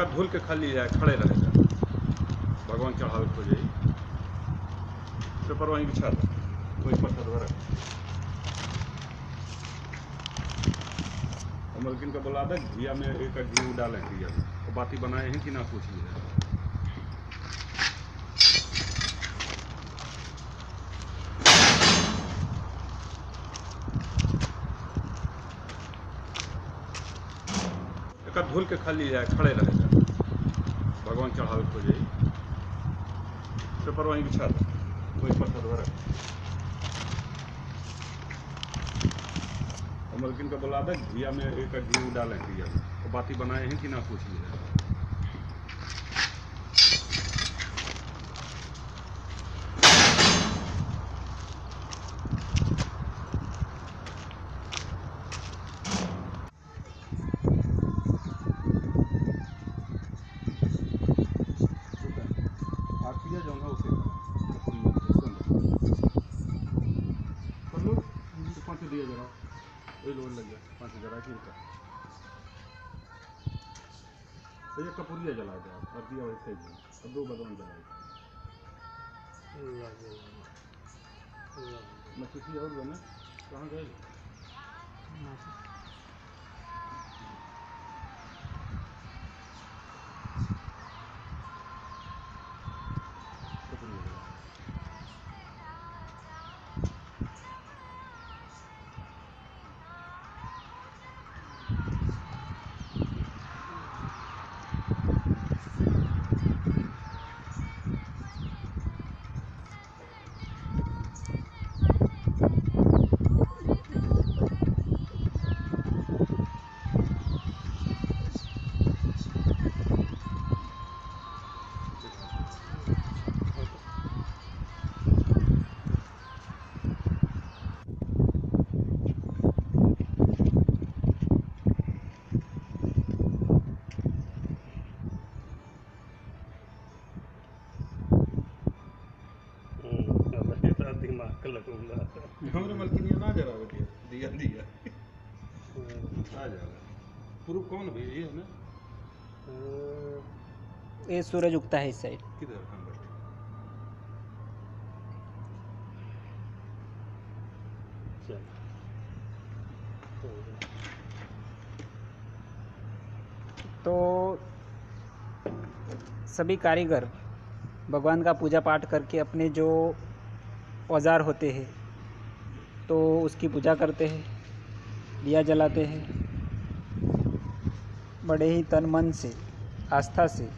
एक धुल के खाली जाए खड़े रहे जाए भगवान चढ़ावे खो जाई पेपर वहीं बिछा दे वहीं पत्थर वगैरह मलकिन का बोला दे घिया में एक घी डालें घिया में तो बाती बनाए हैं कि ना पूछिए एक धुल के खाली जाए खड़े रहे जाए भगवान चढ़ावे खो जाई पेपर वहीं बिछा दे वहीं पत्थर वगैरह मलकिन का बोला दे घिया में एक घी डालें घिया में तो बाती बनाए हैं कि ना पूछिए दिया जरा वही लोन लग गया 5,000 आखिर का तो ये कपूरिया जला दे और दिया वैसे ही अब 2 बदन जलाए मैं किसी और बने कहाँ गए हमरे मलकिनिया ना जरा दिया दिया आ जाएगा प्रूफ कौन भाई ये है ना ये सूरज उगता है इस साइड किधर हम बैठे तो सभी कारीगर भगवान का पूजा पाठ करके अपने जो औजार होते हैं तो उसकी पूजा करते हैं, दिया जलाते हैं, बड़े ही तन मन से आस्था से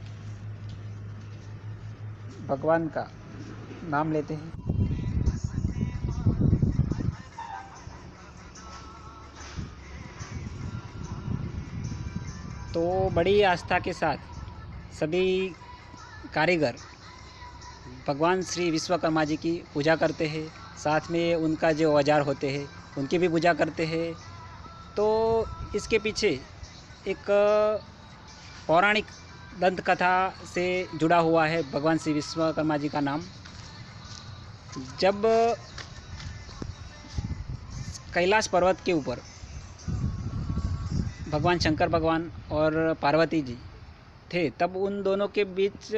भगवान का नाम लेते हैं। तो बड़ी आस्था के साथ सभी कारीगर भगवान श्री विश्वकर्मा जी की पूजा करते हैं, साथ में उनका जो औजार होते हैं उनकी भी पूजा करते हैं। तो इसके पीछे एक पौराणिक दंत कथा से जुड़ा हुआ है भगवान श्री विश्वकर्मा जी का नाम। जब कैलाश पर्वत के ऊपर भगवान शंकर भगवान और पार्वती जी थे तब उन दोनों के बीच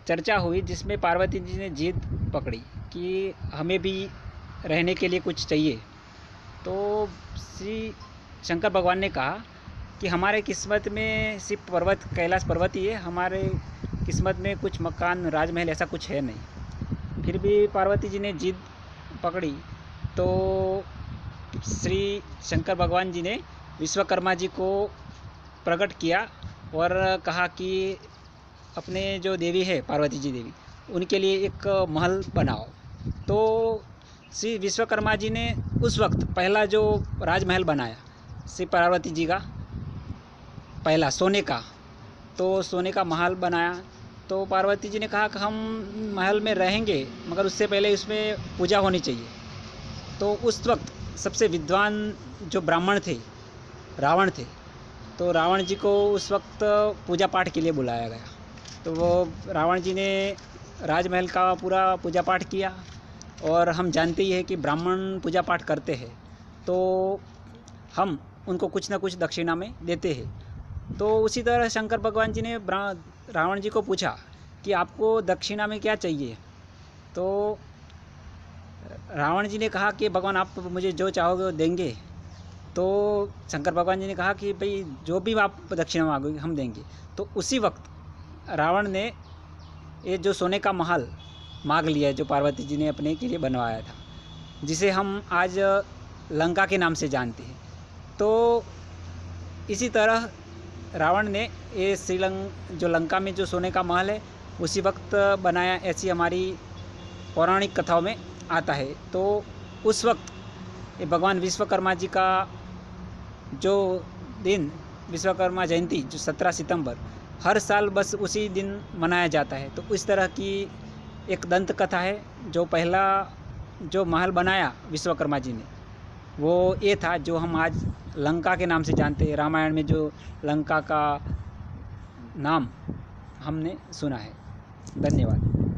चर्चा हुई जिसमें पार्वती जी ने जिद पकड़ी कि हमें भी रहने के लिए कुछ चाहिए। तो श्री शंकर भगवान ने कहा कि हमारे किस्मत में सिर्फ पर्वत कैलाश पर्वत ही है, हमारे किस्मत में कुछ मकान राजमहल ऐसा कुछ है नहीं। फिर भी पार्वती जी ने जिद पकड़ी तो श्री शंकर भगवान जी ने विश्वकर्मा जी को प्रकट किया और कहा कि अपने जो देवी है पार्वती जी देवी उनके लिए एक महल बनाओ। तो श्री विश्वकर्मा जी ने उस वक्त पहला जो राजमहल बनाया श्री पार्वती जी का पहला सोने का, तो सोने का महल बनाया। तो पार्वती जी ने कहा कि हम महल में रहेंगे मगर उससे पहले उसमें पूजा होनी चाहिए। तो उस वक्त सबसे विद्वान जो ब्राह्मण थे रावण थे, तो रावण जी को उस वक्त पूजा पाठ के लिए बुलाया गया। तो वो रावण जी ने राजमहल का पूरा पूजा पाठ किया और हम जानते ही हैं कि ब्राह्मण पूजा पाठ करते हैं तो हम उनको कुछ ना कुछ दक्षिणा में देते हैं। तो उसी तरह शंकर भगवान जी ने रावण जी को पूछा कि आपको दक्षिणा में क्या चाहिए। तो रावण जी ने कहा कि भगवान आप मुझे जो चाहोगे वो देंगे। तो शंकर भगवान जी ने कहा कि भाई जो भी आप दक्षिणा मांगोगे हम देंगे। तो उसी वक्त रावण ने ये जो सोने का महल मांग लिया जो पार्वती जी ने अपने के लिए बनवाया था, जिसे हम आज लंका के नाम से जानते हैं। तो इसी तरह रावण ने ये जो लंका में जो सोने का महल है उसी वक्त बनाया, ऐसी हमारी पौराणिक कथाओं में आता है। तो उस वक्त ये भगवान विश्वकर्मा जी का जो दिन विश्वकर्मा जयंती जो 17 सितंबर हर साल बस उसी दिन मनाया जाता है। तो इस तरह की एक दंत कथा है। जो पहला जो महल बनाया विश्वकर्मा जी ने वो ये था जो हम आज लंका के नाम से जानते हैं। रामायण में जो लंका का नाम हमने सुना है। धन्यवाद।